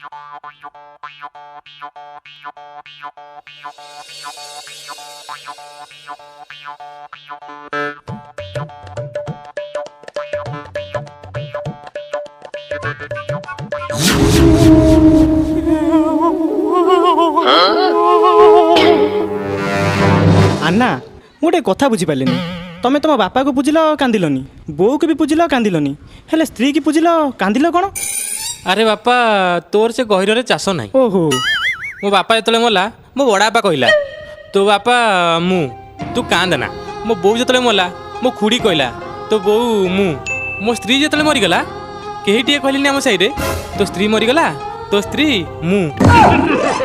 अन्ना गोटे कथा बुझीपारे तमें तुम बापा को पूजिल कांदिलनी बोऊ को भी पूजिल कांदिलनी हेले स्त्री की पूजिल कांदिल कौन? अरे बापा तोर से गहिर चाष ना। ओहो मो बापा जो मला मो बड़ा बापा कहला तो बापा मु तू कांदना। मो बोऊ जो मला मो खुड़ी कहला तो बोऊ मु। मो स्त्री जो मरीगला कही टे कहली आम साइड तो स्त्री मरीगला तो स्त्री मु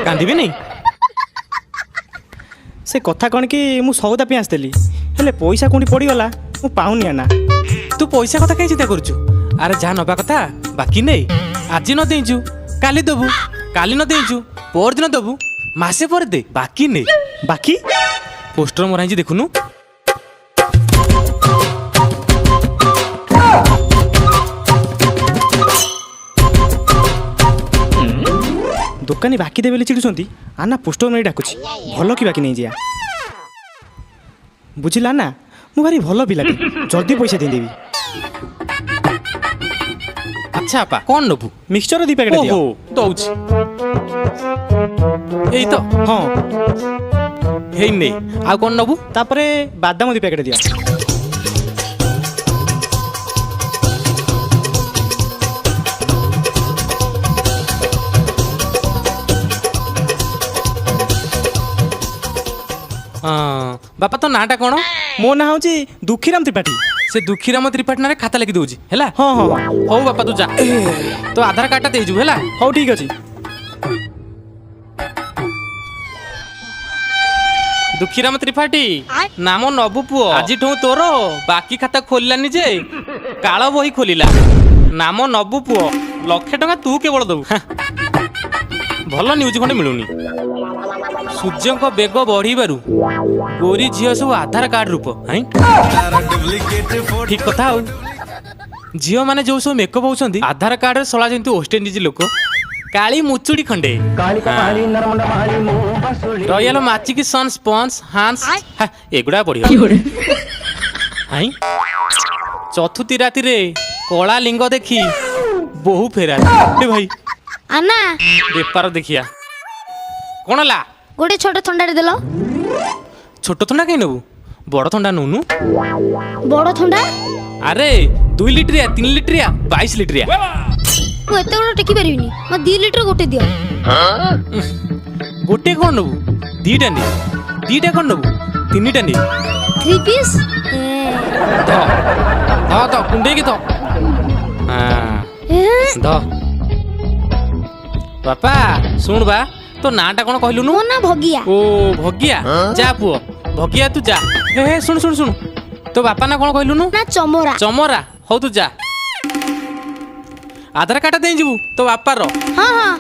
कांदी नहीं। से कथा कौन कि मु सौदा पे आसली हेले पैसा कौन पड़गला मु पाऊनी आना। तू पैसा कथा कहीं चिंता करुचु? अरे जहाँ नवा कथा बाकी नहीं आज न देचु काली दबु काली न देचु पर दिन दबु मासे पर दे बाकी नहीं। बाकी पोस्टर मराई देखुनु। दुकानी बाकी देवे चिड़ुंट आना पोस्टर नहीं डाकुची भल कि बाकी नहीं जा बुझिला ना मु भारी भल पिलाटी जल्दी पैसा देदेवी। अच्छा आपा कौन नबु? मिक्सचर दी पैकेट दियो। दउछ एई तो हाँ हेई नहीं आ कौन नबु? तापरे बादाम दी पैकेट दियो। बापा तो नाटा कौन? मो ना हूँ दुखीराम त्रिपाठी। से दुखीराम त्रिपाठी ना खाता लिखि दउछि हैला। हाँ हाँ हौ बापा तू जा तो आधार कार्डटा देजु हैला। हौ ठीक अछि। दुखीराम त्रिपाठी नाम नबु पुओ आज तोर बाकी खाता खोलिलानी जे काल बही खोलिला नाम नबु पुओ लक्षे टंका तू केवल दबु। भल न्यूज खंडे मिलुनी। सूर्य को बेग बढ़िबारु गोरी झील सब आधार कार्ड रूप हैं ठीक कथा हो। झील मैंने जो सब मेकअप होती आधार कार्ड सला जमी वेस्ट इंडीज लोक काली मुचुड़ी खंडे रॉयल माचिक सन स्पंज हांस एगुड़ा बढ़िया चतुर्थी राति रे कला लिंग देखी बहु फेरा भाई आना बेपार देखिया कौन ला गोटे छोट थंडा देलो। छोट थंडा कहीं नबू बड़ थंडा नौनु। बड़ थंडा अरे 2 लिटरिया 3 लिटरिया 22 लिटरिया मु एते बड़ टेकी परिबिनी म 2 लिटर गोटे दियो। गोटे कौन नबू? दीटा नहीं दीटा कौन नबू? 3टा नहीं 3 पीस तो कुंडे की तो द बापा सुन बा तो नाटा कौन कहलु नु? मो ना भगिया। ओ भगिया जा पुओ भगिया तू जा। हे सुन सुन सुन तो बापा ना कौन कहलु नु? ना चमरा। चमरा हो तू जा आधार कार्ड दे जीवु तो बापा रो। हां हां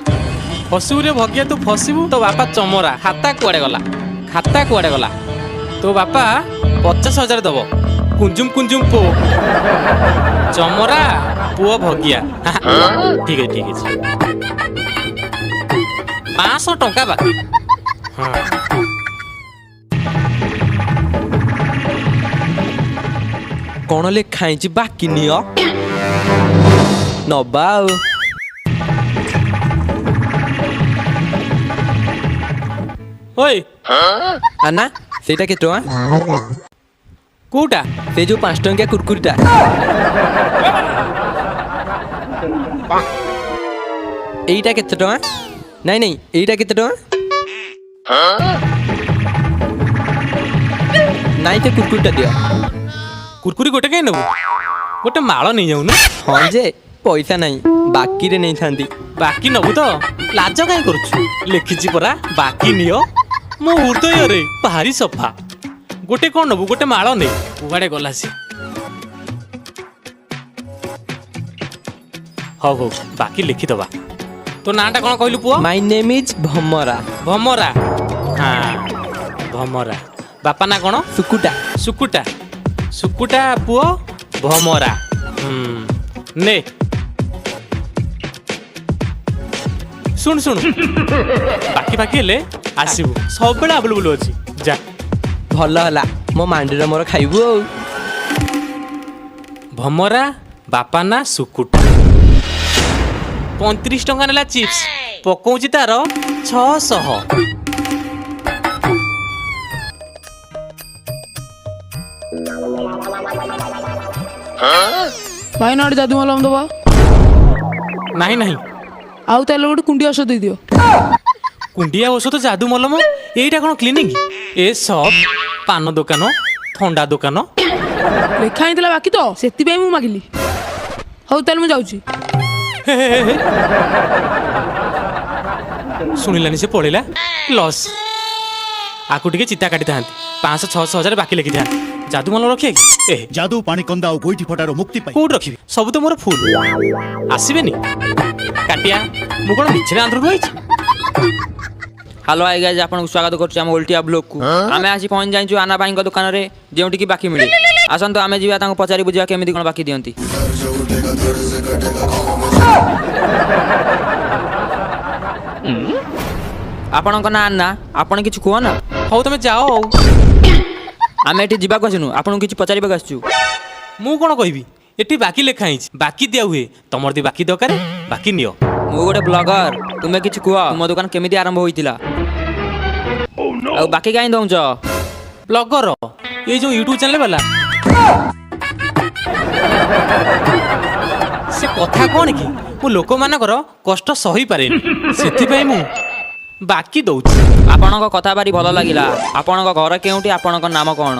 फसु रे भगिया तू फसिबु तो बापा चमरा खाता कुआडे गला खाता कुआडे गला तो बापा 50,000 दबो कुंजुम पो चमरा पुओ भगिया ठीक है 500 टंका बाकी। कौन ले खाई बाकी नियो नबा ओए आना सेटा के टଙ୍କା कोटा से जो 5 टंकिया कुरकुरीटा एटा केते टଙ୍କା नहीं नहीं एटा केते टଙ୍କା नहीं तो कुरकुरीटा दियो। कुरकुरी गोटे कहीं नबू गोटे माल नहीं जाऊनु। हाँ जे पैसा नहीं बाकी रे नहीं थांदी बाकी नबू तो लाज कहीं करुछु लिखिची परा बाकी नियो मो हृदय रे भारी सफा गोटे कौन नबू गोटे माल नहीं कुआडे गला सी हौ हौ बाकी लिखिदबा। तो नाटा कौन कहलु पुओ? My name is Bhamara. Bhamara हाँ भमरा बापा ना कौन? सुकुटा सुकुटा सुकुटा पुओ भमरा ने ଶୁଣ ଶୁଣ ବାକି ବାକି ହେଲେ ଆସିବୁ ସବୁବେଳେ ଆଭେଲେବୁଲ ଅଛି ଯା। ଭଲ ହେଲା ମୋ ମାଣ୍ଡିର ମୋର ଖାଇବୁ ଆଉ। ଭମରା ବାପା ନା ସୁକୁଟା 35 ଟଙ୍କା ନେଲା ଚିପ୍ସ ପକଉଛି ତାର 600। ଭାଇ ନା ଗୋଟେ ଯାଦୁ ମଲମ ଦବା। ନାହିଁ ନାହିଁ ଆଉ ତାହେଲେ ଗୋଟେ କୁଣ୍ଡି ଔଷଧ ଦେଇଦିଅ। କୁଣ୍ଡିଆ ଔଷଧ ଯାଦୁ ମଲମ ଏଇଟା କ'ଣ କ୍ଲିନିକ୍? ଏ ସପ୍ ପାନ ଦୋକାନ ଥଣ୍ଡା ଦୋକାନ। ଲେଖା ହେଇଥିଲା ବାକି ତ ସେଥିପାଇଁ ମୁଁ ମାଗିଲି। ହଉ ତାହେଲେ ମୁଁ ଯାଉଛି। ହେ, ହେ, ହେ, ହେ। ଶୁଣିଲାନି ସେ ପଳେଇଲା ଲସ୍। ଆକୁ ଟିକେ ଚିତା କାଟିଥାନ୍ତି 500-600 ବାକି ଲେଖିଥାନ୍ତି। ଯାଦୁ ମଲମ ରଖିଏ କି? जादू पानी कंदा और गोईठी फटारो मुक्ति पाई କୋଉଠି ରଖିବି? ସବୁ ତ ମୋର ଫୁଲ୍। ଆସିବେନି କାଟିଆ ମୁଁ କ'ଣ ମିଛରେ ଆନ୍ଧ୍ରରୁ ଆଇଛି? ହ୍ୟାଲୋ ଆଇ ଗାଇଜ ଆପଣଙ୍କୁ ସ୍ୱାଗତ କରୁଛି ଆମ ଓଲଟିଆ ବ୍ଲକକୁ। ଆମେ ଆସି ପହଞ୍ଚି ଯାଇଛୁ ଆନା ଭାଇଙ୍କ ଦୋକାନରେ ଯେଉଁଠିକି ବାକି ମିଳେ। ଆସନ୍ତୁ ଆମେ ଯିବା ତାଙ୍କୁ ପଚାରି ବୁଝିବା କେମିତି କ'ଣ ବାକି ଦିଅନ୍ତି। ଆପଣଙ୍କ ନାଁ ଆନା, ଆପଣ କିଛି କୁହ ନା। ହଉ ତମେ ଯାଅ ଆଉ। ଆମେ ଏଠି ଯିବାକୁ ଆସିନୁ, ଆପଣଙ୍କୁ କିଛି ପଚାରିବାକୁ ଆସିଛୁ। ମୁଁ କ'ଣ କହିବି? ଏଠି ବାକି ଲେଖା ହେଇଛି ବାକି ଦିଆ ହୁଏ। ତମର ଯଦି ବାକି ଦରକାର ବାକି ନିଅ। ମୁଁ ଗୋଟେ ବ୍ଲଗର, ତୁମେ କିଛି କୁହ ମୋ ଦୋକାନ କେମିତି ଆରମ୍ଭ ହୋଇଥିଲା ଆଉ ବାକି କାହିଁ ଦଉଛ? ବ୍ଲଗର ଏଇ ଯୋଉ ୟୁଟ୍ୟୁବ ଚ୍ୟାନେଲ ବାଲା। ସେ କଥା କ'ଣ କି ମୁଁ ଲୋକମାନଙ୍କର କଷ୍ଟ ସହିପାରେନି ସେଥିପାଇଁ ମୁଁ ବାକି ଦଉଛି। ଆପଣଙ୍କ କଥା ଭାରି ଭଲ ଲାଗିଲା। ଆପଣଙ୍କ ଘର କେଉଁଠି, ଆପଣଙ୍କ ନାମ କ'ଣ?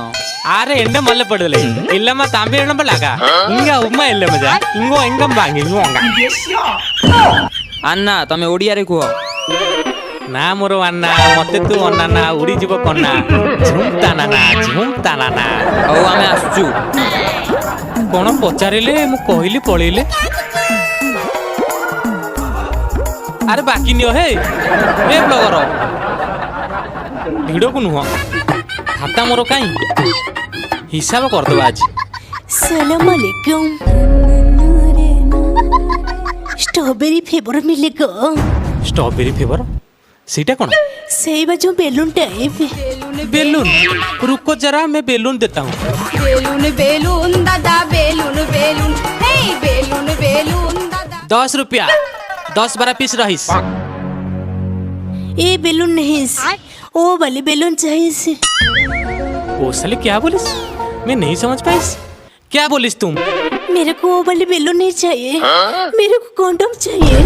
ആരെ എന്റെ മല്ല പെടലേ ഇല്ലമ്മ താമ്പി എണ്ണമ്പലാകാ ഇങ്ങ ഉമ്മ ഇല്ല മജാ ഇങ്ങോ എങ്കം ബാങ്ങി ഇങ്ങോങ്ക ଆନ୍ନା ତମେ ଓଡ଼ିଆରେ କୁହ। ନା ମୋର ଆନ୍ନା ମତେ ତୁ ଅନାନା ଉଡ଼ିଯିବ କନା ଝୁମ୍ତା ନାନା। ହଉ ଆମେ ଆସୁଛୁ। କ'ଣ ପଚାରିଲେ ମୁଁ କହିଲି ପଳେଇଲେ। ଆରେ ବାକି ନିଅ ହେ ଏ ବ୍ଲଗର ଭିଡ଼କୁ ନୁହଁ ଖାତା ମୋର କାଇଁ ହିସାବ କରିଦେବା ଆଜି। सलाम अलैकुम। स्ट्रॉबेरी फ्लेवर मिलेगा? स्ट्रॉबेरी फ्लेवर ସେଇଟା କ'ଣ? सही बाजू बेलून टाइप। बेलून रुको जरा मैं बेलून देता हूँ। বেলুন বেলুন দাদা বেলুন বেলুন এই বেলুন বেলুন দাদা। 10 रुपया 10-12 पीस रहीस। ये बेलून नहीं, ओ वाले बेलून चाहिए से। ओ साले क्या बोलिस? मैं नहीं समझ पाइस। क्या बोलिस तुम? मेरे को वो वाले बेलून नहीं चाहिए, मेरे को कॉन्डम चाहिए।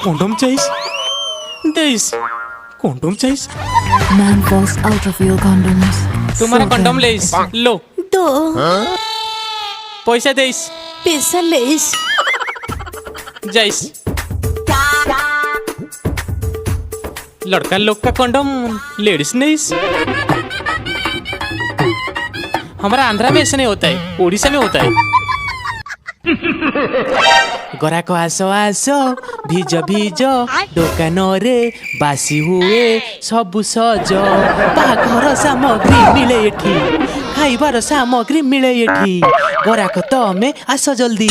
कॉन्डम चाहिए? देस कॉन्डम चाहिए? Man falls out of your condoms. तुम्हारा कॉन्डम लेस लो तो पैसा देस पैसा लेस। जाइस। लड़का लोग का कॉन्डम लेडीज नहीं। हमारा आंध्रा में ऐसा नहीं होता है, उड़ीसा में होता है। गरा को आसो आसो ভিজ ভিজ দোকাନରେ বাসি ହୁଏ ସବୁ ସଜ ବାହାଘର ସାମଗ୍ରୀ ମିଳେ ଏଠି ଖାଇବାର ସାମଗ୍ରୀ ମିଳେ ଏଠି ଗରାକ ତମେ ଆସ ଜଲ୍ଦି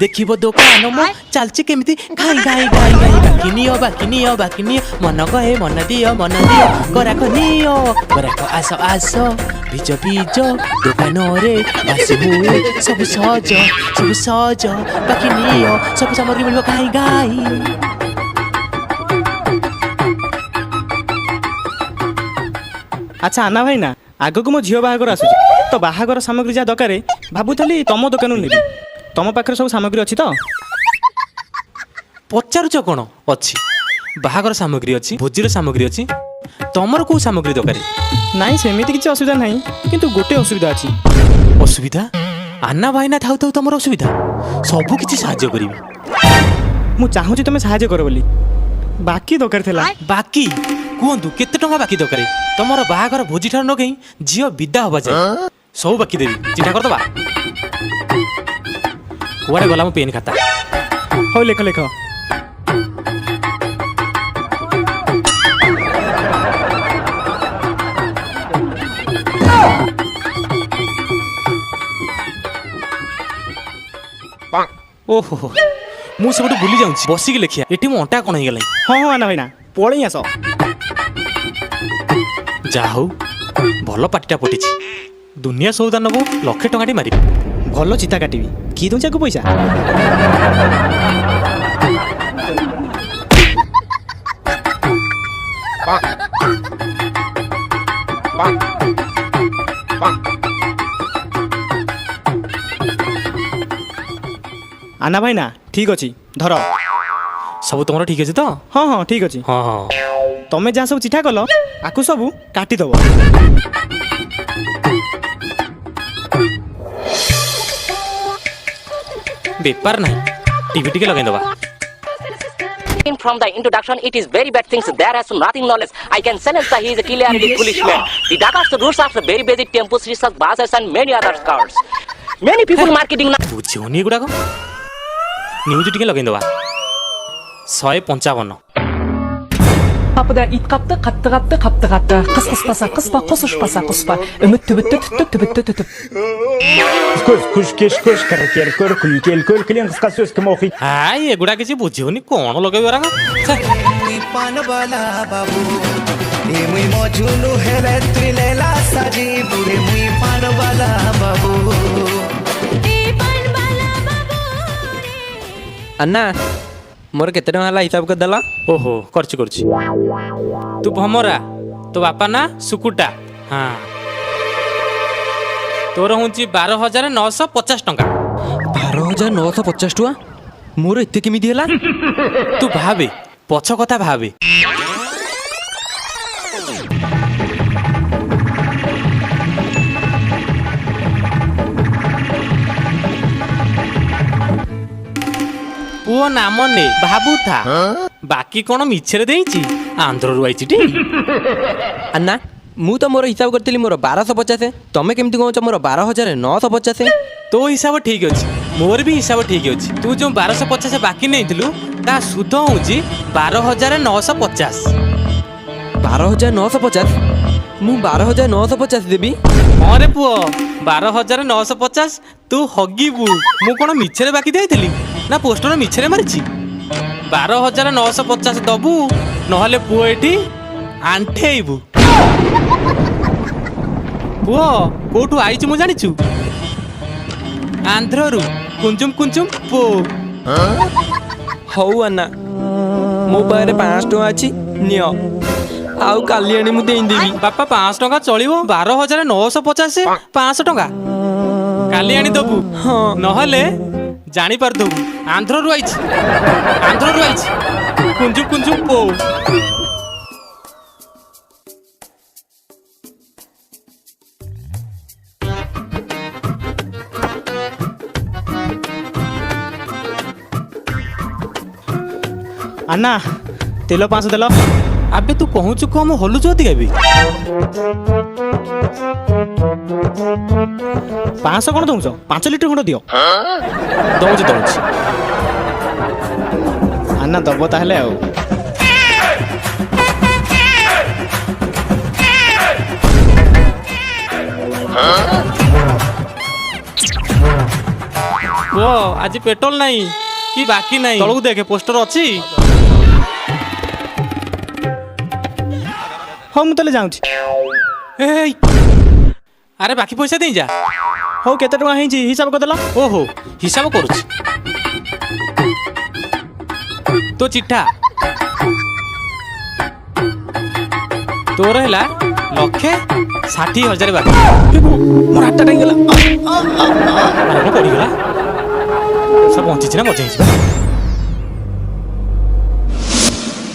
ଦେଖିବ ଦୋକାନ ମୁଁ ଚାଲିଛି କେମିତି ଘାଇ ଘାଇ ଘାଇ ଘାଇ ବାକି ନିଅ ବାକି ନିଅ ବାକି ନିଅ ମନ କହେ ମନ ଦିଅ ଗରାକ ନିଅ ଗରାକ ଆସ ଆସ ଭିଜ ଭିଜ ଦୋକାନରେ ବାସି ହୁଏ ସବୁ ସଜ ବାକି ନିଅ ସବୁ ସାମଗ୍ରୀ ମିଳିବ ଘାଇ ଘାଇ। ଆଚ୍ଛା ଆନା ଭାଇନା ଆଗକୁ ମୋ ଝିଅ ବାହାଘର ଆସୁଛି ତ ବାହାଘର ସାମଗ୍ରୀ ଯାହା ଦରକାର ଭାବୁଥିଲି ତମ ଦୋକାନରୁ ନେବି। ତମ ପାଖରେ ସବୁ ସାମଗ୍ରୀ ଅଛି ତ? ପଚାରୁଛ କ'ଣ? ଅଛି ବାହାଘର ସାମଗ୍ରୀ ଅଛି ଭୋଜିର ସାମଗ୍ରୀ ଅଛି। ତମର କୋଉ ସାମଗ୍ରୀ ଦରକାର? ନାଇଁ ସେମିତି କିଛି ଅସୁବିଧା ନାହିଁ କିନ୍ତୁ ଗୋଟେ ଅସୁବିଧା ଅଛି। ଅସୁବିଧା? ଆନା ଭାଇନା ଥାଉ ଥାଉ ତମର ଅସୁବିଧା? ସବୁ କିଛି ସାହାଯ୍ୟ କରିବି। ମୁଁ ଚାହୁଁଛି ତମେ ସାହାଯ୍ୟ କର ବୋଲି। ବାକି ଦରକାର ଥିଲା। ବାକି କୁହନ୍ତୁ କେତେ ଟଙ୍କା ବାକି ଦରକାର? ତମର ବାହାଘର ଭୋଜି ଠାରୁ ନଗେଇ ଝିଅ ବିଦା ହବା ଯାଏ ସବୁ ବାକି ଦେବି। ଚିଠା କରିଦବା। କୁଆଡ଼େ ଗଲା ମୋ ପେନ୍ ଖାତା? ହଉ ଲେଖ ଲେଖ। ଓହୋ ମୁଁ ସେପଟେ ବୁଲି ଯାଉଛି ବସିକି ଲେଖିଆ ଏଠି ମୋ ଅଣ୍ଟା କ'ଣ ହେଇଗଲା ହଁ ହଁ ଆନା ଭାଇନା ପଳେଇ ଆସ। ଯାହା ହଉ ଭଲ ପାଟିଟା ପଟିଛି ଦୁନିଆ ସଉଦା ନେବୁ 1,00,000 ଟଙ୍କାଟି ମାରିବି। ଭଲ ଚିତା କାଟିବି କି ଦଉଛି ଆକୁ ପଇସା। ଆନା ଭାଇନା ଠିକ୍ ଅଛି ଧର। ସବୁ ତମର ଠିକ୍ ଅଛି ତ? ହଁ ହଁ ଠିକ୍ ଅଛି। ହଁ ହଁ ତମେ ଯାହା ସବୁ ଚିଠା କଲ ଆକୁ ସବୁ କାଟିଦବ। ବେପାର ନାହିଁ ଟିଭି ଟିକେ ଲଗେଇଦବା। From the introduction, it is very bad things. There has nothing knowledge. I can sense that he is a clearly foolish man. The darkest roots of the very basic tempos, research, buses, and many other scars. Many people marketing now. ବୁଝିବନି ଏଗୁଡ଼ାକ। News ଟିକେ ଲଗେଇଦବା। 155 Kapıda it kaptı, kattı kattı, kaptı kattı. Kıs kıs pasa, kıspa, kosuş pasa, kuspa. Ümit tübüttü, tüttü, tübüttü, tütüp. High ଏଗୁଡ଼ା କିଛି ବୁଝିବନି କ'ଣ ଲଗେଇବ ଏଗୁଡ଼ାକ। ଛେ। ଆନା ମୋର କେତେ ଟଙ୍କା ହେଲା ହିସାବ କରିଦେଲ? ଓହୋ କରୁଛି କରୁଛି। ତୁ ଭମରା ତୋ ବାପା ନା ସୁକୁଟା। ହଁ ତୋର ହେଉଛି 12,950 ଟଙ୍କା। 12,950 ଟଙ୍କା ମୋର ଏତେ କେମିତି ହେଲା? ତୁ ଭାବେ ପଛ କଥା ଭାବେ। ପୁଅ ନାମ ନେ ଭାବୁଥା ବାକି କ'ଣ ମିଛରେ ଦେଇଛି ଆନ୍ଧ୍ରରୁ ଆଇଛି ଟି। ଆନା ମୁଁ ତ ମୋର ହିସାବ କରିଥିଲି ମୋର 1250। ତମେ କେମିତି କହୁଛ ମୋର 12,950? ତୋ ହିସାବ ଠିକ୍ ଅଛି ମୋର ବି ହିସାବ ଠିକ୍ ଅଛି। ତୁ ଯେଉଁ 1250 ବାକି ନେଇଥିଲୁ ତା ସୁଧ ହେଉଛି 12,950। 12,950? ମୁଁ 12,950 ଦେବି? ହଁ ରେ ପୁଅ 12,950 ତୁ ହଗିବୁ। ମୁଁ କ'ଣ ମିଛରେ ବାକି ଦେଇଥିଲି ନା ପୋଷ୍ଟର ମିଛରେ ମାରିଛି? 12,950 ଦବୁ ନହେଲେ ପୁଅ ଏଠି ଆଣ୍ଠେଇବୁ। ପୁଅ କୋଉଠୁ ଆଇଛୁ ମୁଁ ଜାଣିଛୁ? ଆନ୍ଧ୍ରରୁ କୁଞ୍ଚୁମ କୁଞ୍ଚୁମ ପୋ। ହଉ ଆନା ମୋ ପାଖରେ 500 ଟଙ୍କା ଅଛି ନିଅ ଆଉ କାଲି ଆଣି ମୁଁ ଦେଇଦେବି। ବାପା 500 ଟଙ୍କା ଚଳିବ? 12,950 500 ଟଙ୍କା କାଲି ଆଣି ଦବୁ। ହଁ ନହେଲେ ଜାଣିପାରିଦବୁ ଆନ୍ଧ୍ରରୁ ଆଇଛି କୁଞ୍ଚୁମ କୁଞ୍ଚୁମ ପୋ। ଆନା ତେଲ 500 ଦେଲ। ଆବେ ତୁ କହୁଛୁ କଣ ମୁଁ ହଲୁଛୁ ଅଧିକା ବି? 500 କ'ଣ ଦଉଛ? 5 ଲିଟର ଖଣ୍ଡ ଦିଅ। ଦଉଛି ଆନା ଦବ ତାହେଲେ ଆଉ। ପୁଅ ଆଜି ପେଟ୍ରୋଲ ନାହିଁ କି ବାକି ନାହିଁ। ତଳକୁ ଦେଖେ ପୋଷ୍ଟର ଅଛି। ହଉ ମୁଁ ତାହେଲେ ଯାଉଛି। ଏଇ ଆରେ ବାକି ପଇସା ଦେଇ ଯା। ହଉ କେତେ ଟଙ୍କା ହେଇଛି ହିସାବ କରିଦେଲ? ଓହୋ ହିସାବ କରୁଛି। ତୋ ଚିଠା ତୋର ହେଲା 1,60,000 ବାକି। ମୋର ହାତଟା ହେଇଗଲା। ଆରେ ପଡ଼ିଗଲା ସବୁ ବଞ୍ଚିଛି ନା ମଜା ହେଇଯିବ।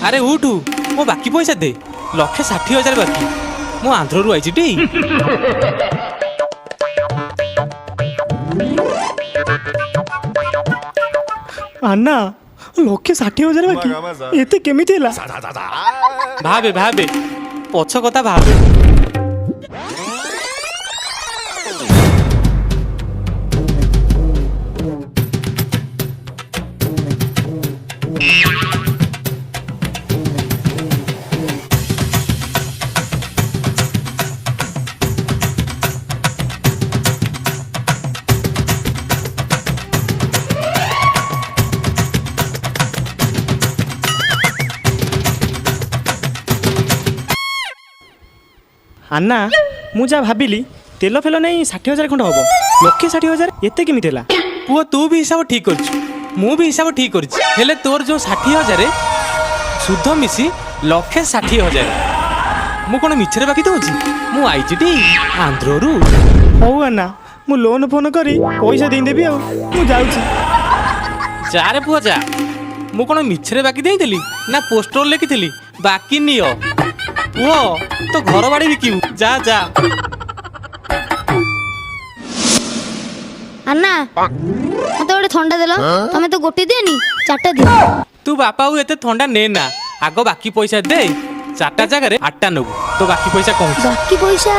ଆରେ ଉଠୁ ମୋ ବାକି ପଇସା ଦେ 1,60,000 ବାକି। ମୁଁ ଆନ୍ଧ୍ରରୁ ଆଇଛି ଟି। ଆନା 1,60,000 ବାକି ଏତେ କେମିତି ହେଲା? ଭାବେ ଭାବେ ପଛ କଥା ଭାବେ। ଆନ୍ନା ମୁଁ ଯାହା ଭାବିଲି ତେଲ ଫେଲ ନେଇ 60,000 ଖଣ୍ଡ ହବ। 1,60,000 ଏତେ କେମିତି ହେଲା? ପୁଅ ତୁ ବି ହିସାବ ଠିକ୍ କରିଛୁ, ମୁଁ ବି ହିସାବ ଠିକ୍ କରିଛି। ହେଲେ ତୋର ଯେଉଁ 60,000 ସୁଧ ମିଶି 1,60,000। ମୁଁ କ'ଣ ମିଛରେ ବାକି ଦେଉଛି? ମୁଁ ଆଇଛି ଟି ଆନ୍ଧ୍ରରୁ। ହଉ ଆନ୍ନା ମୁଁ ଲୋନ୍ ଫୋନ୍ କରି ପଇସା ଦେଇଦେବି ଆଉ। ମୁଁ ଯାଉଛି। ଯାରେ ପୁଅ ଯା। ମୁଁ କ'ଣ ମିଛରେ ବାକି ଦେଇଥିଲି ନା ପୋଷ୍ଟର ଲେଖିଥିଲି ବାକି ନିଅ। ପୁଅ ତ ଘର ବାଡ଼ି ବିକିବୁ, ଯା ଯା। ଆନ୍ନା ମତେ ଗୋଟେ ଥଣ୍ଡା ଦେଲ। ତମେ ତ ଗୋଟେ ଦିଅନି 4ଟା ଦିଅ। ତୁ ବାପାକୁ ଏତେ ଥଣ୍ଡା ନେ ନା, ଆଗ ବାକି ପଇସା ଦେ। 4ଟା ଜାଗାରେ 8ଟା ନେବୁ। ତ ବାକି ପଇସା କହୁଛି ବାକି ପଇସା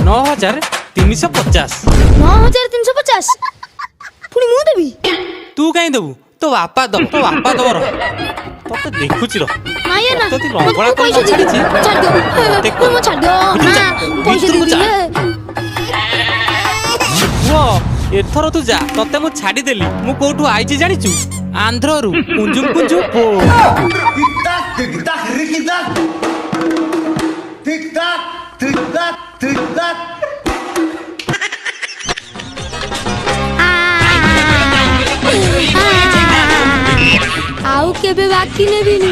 9,350। 9,350 ପୁଣି ମୁଁ ଦେବି? ତୁ କାହିଁ ଦେବୁ? ତୋ ବାପା ଦବ, ତୋ ବାପା ଦବ। ରହ ତତେ ଦେଖୁଛି ରହ। ନାଇଁ ନା ତତେ ଲଙ୍ଗଳା କରି ପଇସା ଛାଡ଼ିଛି। ଛାଡି ଦିଅ ମୁଁ ଛାଡି ଦିଅ ନା ପଇସା ଭିତରକୁ ଯା। ଦେଇଦେଲେ। ପୁଅ ଏଥର ତୁ ଯା, ତତେ ମୁଁ ଛାଡ଼ିଦେଲି। ମୁଁ କୋଉଠୁ ଆଇଛି ଜାଣିଛୁ? ଆନ୍ଧ୍ରରୁ କୁଞ୍ଜୁ କୁଞ୍ଜୁ ପୋ। ଆଉ କେବେ ବାକି ନେବିନି।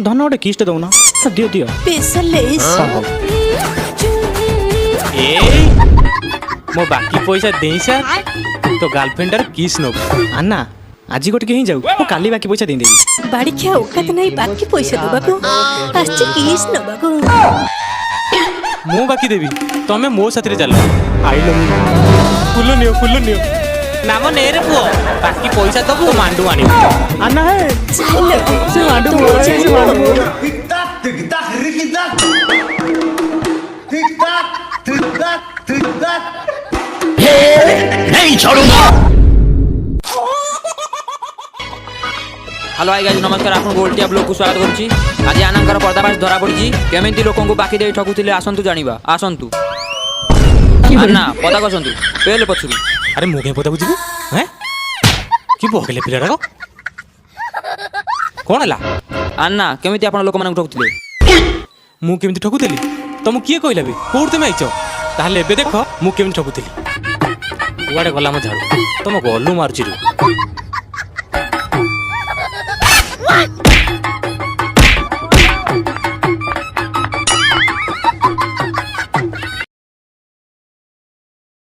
ଧନ ଗୋଟେ କିସ୍ଟେ ଦଉନ। ଦିଅ ଦିଅ। ସ୍ପେଶାଲିଷ୍ଟ ଏଇ ମୋ ବାକି ପଇସା ଦେଇ ସାର୍, ତୋ ଗାର୍ଲଫ୍ରେଣ୍ଡର କିସ୍ ନବୁ। ଆନ୍ନା ଆଜି ଗୋଟେ ହିଁ ଯାଉ, ମୁଁ କାଲି ବାକି ପଇସା ଦେଇଦେବି। ବାଡ଼ିଖିଆ ଓକାତ ନାହିଁ ବାକି ପଇସା ଦେବାକୁ। ଆସିଛି କିସ୍ ନେବାକୁ। ମୁଁ ବାକି ଦେବି, ତମେ ମୋ ସାଥିରେ ଚାଲ। ଆଇଲ ଫୁଲ ନିଅ, ଫୁଲ ନିଅ। ନାମ ନେରେ ପୁଅ, ବାକି ପଇସା ଦବୁ ମାଣ୍ଡୁ ଆଣିବୁ। ଆନ୍ନା ହେ ଚାଲ ସେ ମାଣ୍ଡୁ ମୋର, ସେ ମାଣ୍ଡୁ। হ্যালো আই গাইজ নমস্কার, আপনার ওল্টিয়া ব্লগକୁ স্বাগত করছি। আজ আনাঙ্কর পর্দাফাশ ধরা পড়িছি। কেমিতি লোকଙ୍କୁ বাকি দেই ঠকুଥିଲେ আসন্তু জানিবা। আসন্তু আন্না পদা কসন্তু পেলে পছুরি। ଆରେ ମୁଁ କାହିଁ ପଦାକୁ ଯିବି? ହେଁ କି ବକିଲେ ପିଲାଟାକ? କ'ଣ ହେଲା? ଆନ୍ନା କେମିତି ଆପଣ ଲୋକମାନଙ୍କୁ ଠକୁଥିଲେ? ମୁଁ କେମିତି ଠକୁଥିଲି? ତମକୁ କିଏ କହିଲା ବେ? କୋଉଠି ତମେ ଆଇଛ? ତାହେଲେ ଏବେ ଦେଖ ମୁଁ କେମିତି ଠକୁଥିଲି। କୁଆଡ଼େ ଗଲା ମୋ ଝାଡ଼ୁ? ତମ ଗଲୁ ମାରୁଛି ରୁ।